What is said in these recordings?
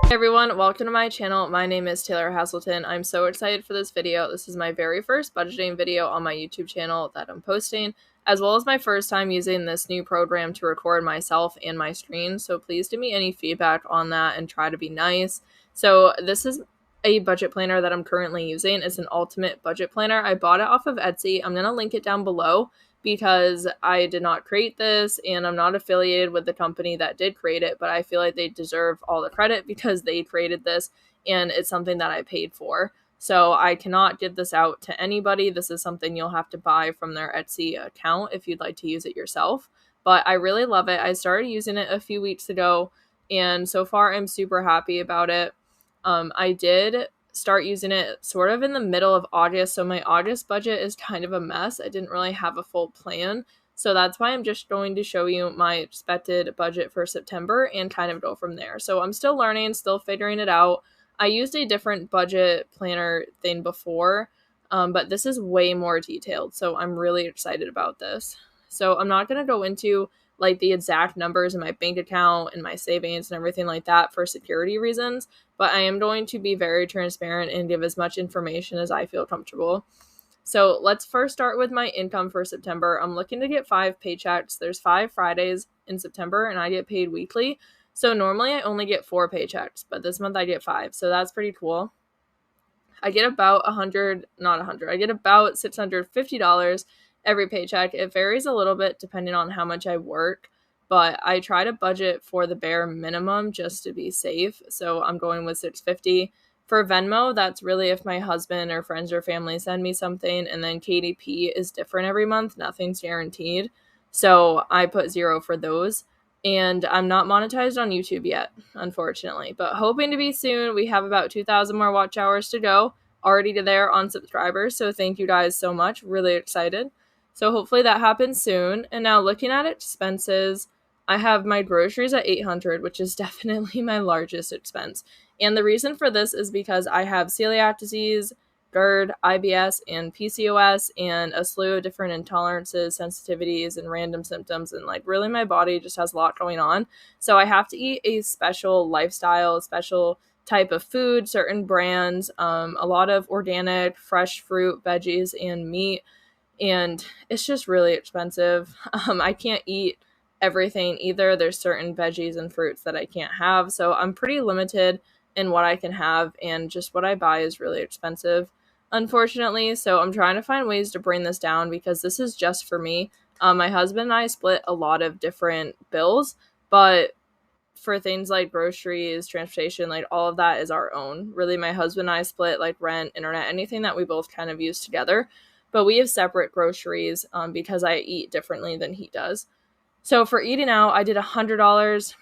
Hey everyone, welcome to my channel. My name is Taylor Haselton. I'm so excited for this video. This is my very first budgeting video on my YouTube channel that I'm posting, as well as my first time using this new program to record myself and my screen. So please give me any feedback on that and try to be nice. So this is a budget planner that I'm currently using. It's an ultimate budget planner. I bought it off of Etsy. I'm going to link it down below because I did not create this and I'm not affiliated with the company that did create it, but I feel like they deserve all the credit because they created this and it's something that I paid for. So I cannot give this out to anybody. This is something you'll have to buy from their Etsy account if you'd like to use it yourself. But I really love it. I started using it a few weeks ago and so far I'm super happy about it. I did start using it sort of in the middle of August, so my August budget is kind of a mess. I didn't really have a full plan, so that's why I'm just going to show you my expected budget for September and kind of go from there. So I'm still learning, still figuring it out. I used a different budget planner thing before, but this is way more detailed, so I'm really excited about this. So I'm not going to go into like the exact numbers in my bank account and my savings and everything like that for security reasons, but I am going to be very transparent and give as much information as I feel comfortable. So let's first start with my income for September. I'm looking to get 5 paychecks. There's 5 Fridays in September and I get paid weekly. So normally I only get 4 paychecks, but this month I get 5. So that's pretty cool. I get about I get about $650 every paycheck. It varies a little bit depending on how much I work, but I try to budget for the bare minimum just to be safe. So I'm going with $650. For Venmo, that's really if my husband or friends or family send me something, and then KDP is different every month. Nothing's guaranteed. So I put 0 for those. And I'm not monetized on YouTube yet, unfortunately, but hoping to be soon. We have about 2,000 more watch hours to go, already there on subscribers, so thank you guys so much. Really excited. So hopefully that happens soon. And now looking at expenses, I have my groceries at $800, which is definitely my largest expense. And the reason for this is because I have celiac disease, GERD, IBS, and PCOS, and a slew of different intolerances, sensitivities, and random symptoms. And like really my body just has a lot going on. So I have to eat a special lifestyle, a special type of food, certain brands, a lot of organic, fresh fruit, veggies, and meat. And it's just really expensive. I can't eat everything either. There's certain veggies and fruits that I can't have. So I'm pretty limited in what I can have, and just what I buy is really expensive, unfortunately. So I'm trying to find ways to bring this down because this is just for me. My husband and I split a lot of different bills, but for things like groceries, transportation, like all of that is our own. Really, my husband and I split like rent, internet, anything that we both kind of use together. But we have separate groceries because I eat differently than he does. So for eating out, I did $100.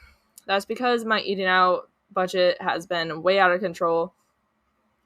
That's because my eating out budget has been way out of control.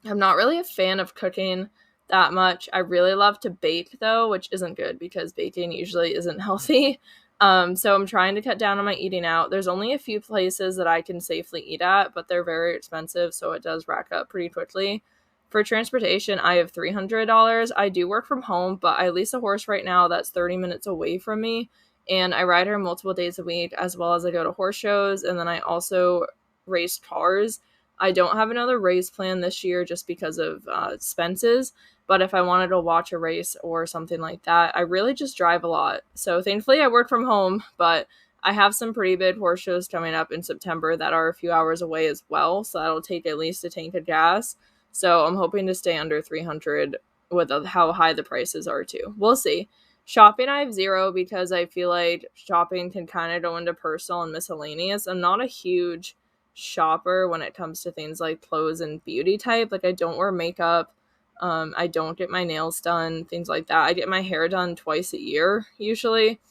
I'm not really a fan of cooking that much. I really love to bake though, which isn't good because baking usually isn't healthy. So I'm trying to cut down on my eating out. There's only a few places that I can safely eat at, but they're very expensive, so it does rack up pretty quickly. For transportation, I have $300. I do work from home, but I lease a horse right now that's 30 minutes away from me, and I ride her multiple days a week, as well as I go to horse shows, and then I also race cars. I don't have another race plan this year just because of expenses, but if I wanted to watch a race or something like that, I really just drive a lot. So thankfully I work from home, but I have some pretty big horse shows coming up in September that are a few hours away as well, so that'll take at least a tank of gas. So I'm hoping to stay under 300 with how high the prices are too. We'll see. Shopping, I have 0 because I feel like shopping can kind of go into personal and miscellaneous. I'm not a huge shopper when it comes to things like clothes and beauty type. Like I don't wear makeup. I don't get my nails done, things like that. I get my hair done twice a year usually.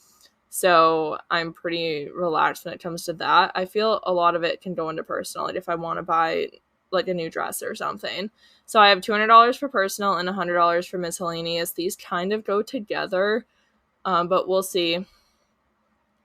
So I'm pretty relaxed when it comes to that. I feel a lot of it can go into personal, like if I want to buy like a new dress or something. So I have $200 for personal and $100 for miscellaneous. These kind of go together, but we'll see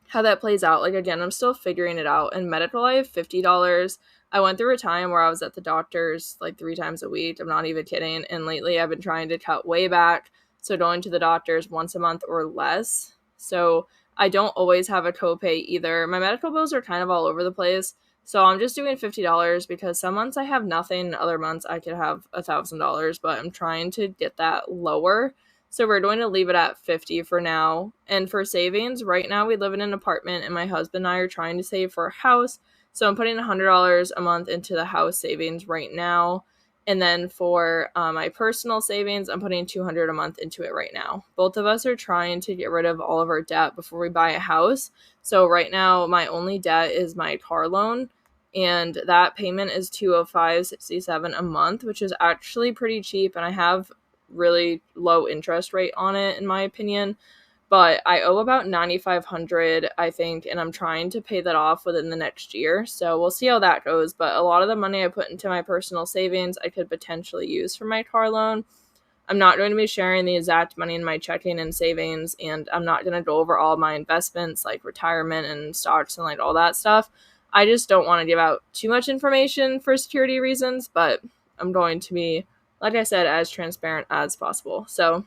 how that plays out. Like again, I'm still figuring it out. In medical, I have $50. I went through a time where I was at the doctor's like 3 times a week. I'm not even kidding. And lately I've been trying to cut way back. So going to the doctor's once a month or less. So I don't always have a copay either. My medical bills are kind of all over the place. So I'm just doing $50 because some months I have nothing, other months I could have $1,000, but I'm trying to get that lower. So we're going to leave it at 50 for now. And for savings, right now we live in an apartment and my husband and I are trying to save for a house. So I'm putting $100 a month into the house savings right now. And then for my personal savings, I'm putting $200 a month into it right now. Both of us are trying to get rid of all of our debt before we buy a house. So right now, my only debt is my car loan, and that payment is $205.67 a month, which is actually pretty cheap, and I have really low interest rate on it, in my opinion. But I owe about $9,500, I think, and I'm trying to pay that off within the next year. So we'll see how that goes. But a lot of the money I put into my personal savings, I could potentially use for my car loan. I'm not going to be sharing the exact money in my checking and savings, and I'm not going to go over all my investments like retirement and stocks and like all that stuff. I just don't want to give out too much information for security reasons, but I'm going to be, like I said, as transparent as possible. So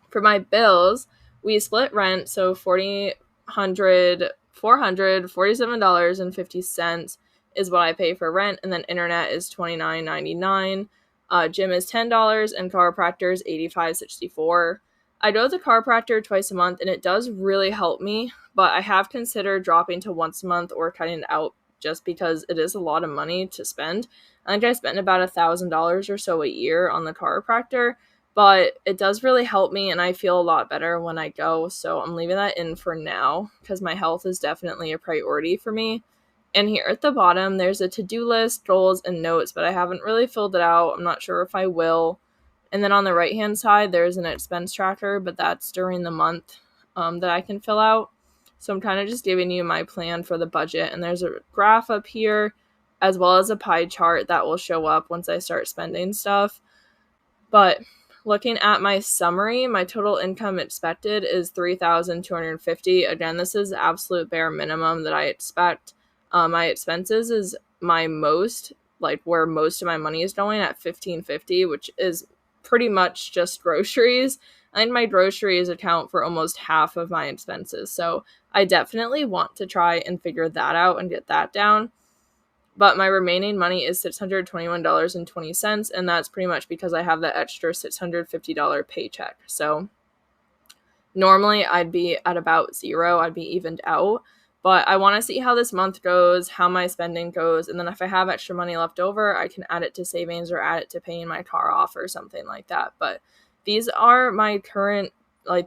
for my bills, we split rent, so $447.50 is what I pay for rent, and then internet is $29.99. Gym is $10, and chiropractor is $85.64. I go to the chiropractor twice a month, and it does really help me, but I have considered dropping to once a month or cutting it out just because it is a lot of money to spend. I think I spend about $1,000 or so a year on the chiropractor, but it does really help me and I feel a lot better when I go. So I'm leaving that in for now because my health is definitely a priority for me. And here at the bottom, there's a to-do list, goals, and notes, but I haven't really filled it out. I'm not sure if I will. And then on the right-hand side, there's an expense tracker, but that's during the month that I can fill out. So I'm kind of just giving you my plan for the budget. And there's a graph up here as well as a pie chart that will show up once I start spending stuff. But looking at my summary, my total income expected is $3,250. Again, this is absolute bare minimum that I expect. My expenses is my most, like where most of my money is going at $1,550, which is pretty much just groceries. And my groceries account for almost half of my expenses. So I definitely want to try and figure that out and get that down. But my remaining money is $621.20, and that's pretty much because I have that extra $650 paycheck. So normally I'd be at about zero, I'd be evened out. But I want to see how this month goes, how my spending goes, and then if I have extra money left over, I can add it to savings or add it to paying my car off or something like that. But these are my current,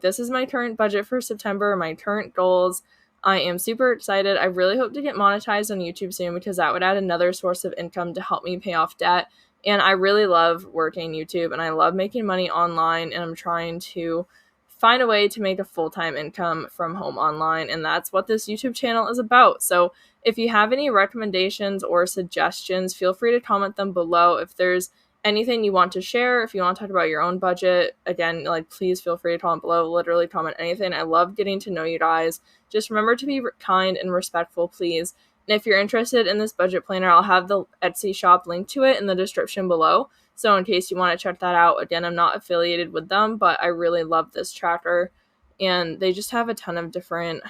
this is my current budget for September, my current goals. I am super excited. I really hope to get monetized on YouTube soon because that would add another source of income to help me pay off debt. And I really love working YouTube and I love making money online, and I'm trying to find a way to make a full-time income from home online, and that's what this YouTube channel is about. So if you have any recommendations or suggestions, feel free to comment them below. If there's anything you want to share, if you want to talk about your own budget, again, please feel free to comment below. Literally comment anything. I love getting to know you guys. Just remember to be kind and respectful, please. And if you're interested in this budget planner, I'll have the Etsy shop linked to it in the description below. So in case you want to check that out, again, I'm not affiliated with them, but I really love this tracker. And they just have a ton of different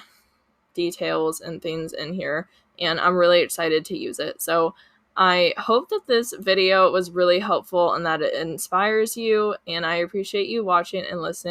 details and things in here. And I'm really excited to use it. So I hope that this video was really helpful and that it inspires you. And I appreciate you watching and listening.